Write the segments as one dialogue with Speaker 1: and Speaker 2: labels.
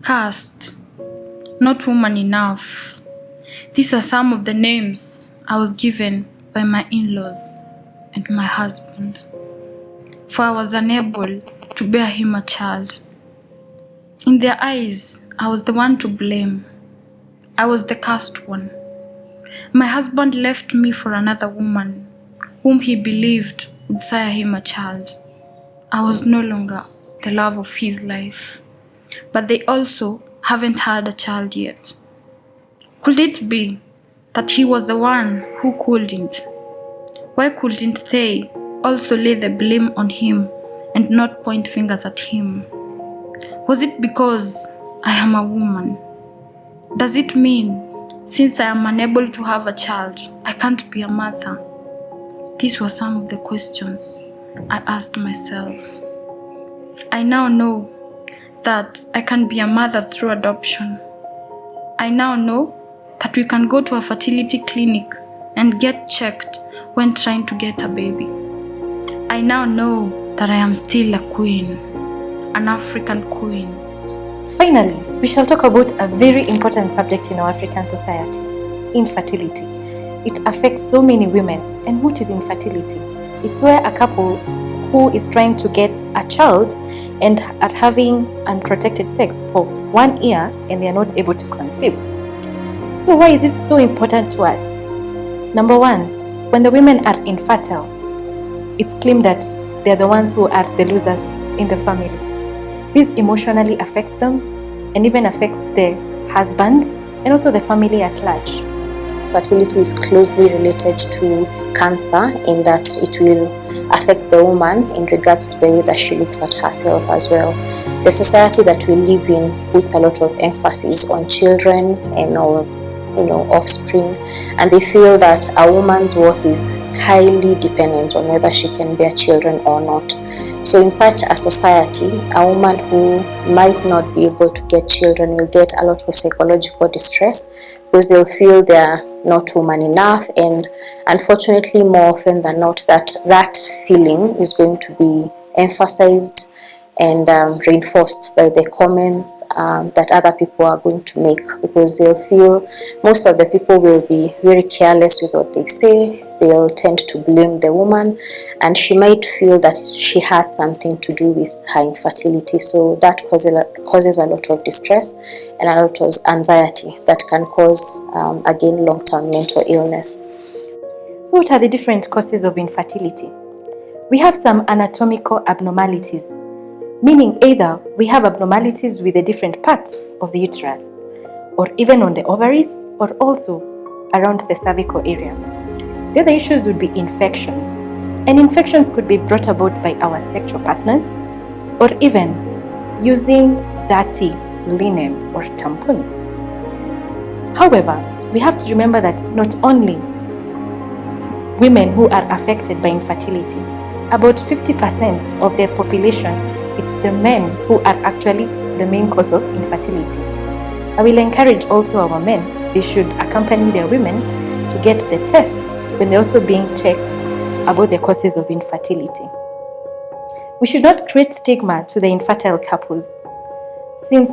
Speaker 1: Cursed, not woman enough. These are some of the names I was given by my in-laws and my husband, for I was unable to bear him a child. In their eyes, I was the one to blame. I was the cursed one. My husband left me for another woman whom he believed would sire him a child. I was no longer the love of his life, but they also haven't had a child yet. Could it be that he was the one who couldn't? Why couldn't they also lay the blame on him and not point fingers at him? Was it because I am a woman? Does it mean since I am unable to have a child, I can't be a mother? These were some of the questions I asked myself. I now know that I can be a mother through adoption. I now know that we can go to a fertility clinic and get checked when trying to get a baby. I now know that I am still a queen, an African queen.
Speaker 2: Finally, we shall talk about a very important subject in our African society, infertility. It affects so many women. And what is infertility? It's where a couple who is trying to get a child and are having unprotected sex for 1 year and they are not able to conceive. So why is this so important to us? Number one, when the women are infertile, it's claimed that they are the ones who are the losers in the family. This emotionally affects them and even affects the husband and also the family at large.
Speaker 3: Fertility is closely related to cancer in that it will affect the woman in regards to the way that she looks at herself as well. The society that we live in puts a lot of emphasis on children and offspring, and they feel that a woman's worth is highly dependent on whether she can bear children or not. So in such a society, a woman who might not be able to get children will get a lot of psychological distress because they'll feel they're not woman enough, and unfortunately more often than not that feeling is going to be emphasized and reinforced by the comments that other people are going to make, because they'll feel most of the people will be very careless with what they say. They'll tend to blame the woman, and she might feel that she has something to do with her infertility. So that causes a lot of distress and a lot of anxiety that can cause, again, long-term mental illness.
Speaker 2: So what are the different causes of infertility? We have some anatomical abnormalities, meaning either we have abnormalities with the different parts of the uterus, or even on the ovaries, or also around the cervical area. The other issues would be infections, and infections could be brought about by our sexual partners, or even using dirty linen or tampons. However, we have to remember that not only women who are affected by infertility, about 50% of their population, it's the men who are actually the main cause of infertility. I will encourage also our men, they should accompany their women to get the tests when they're also being checked about the causes of infertility. We should not create stigma to the infertile couples, since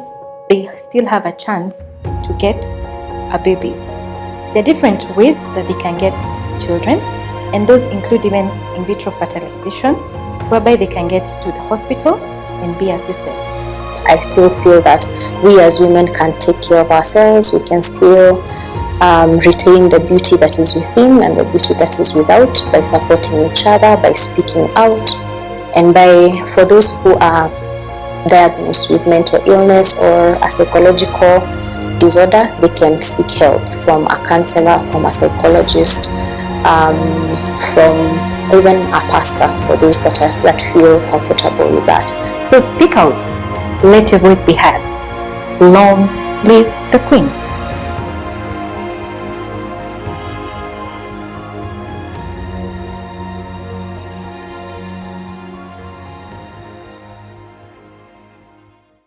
Speaker 2: they still have a chance to get a baby. There are different ways that they can get children, and those include even in vitro fertilization, whereby they can get to the hospital and be assisted.
Speaker 3: I still feel that we as women can take care of ourselves. We can still retain the beauty that is within and the beauty that is without by supporting each other, by speaking out, and for those who are diagnosed with mental illness or a psychological disorder, they can seek help from a counselor, from a psychologist, from even a pastor, for those that feel comfortable with that.
Speaker 2: So speak out, let your voice be heard. Long live the Queen.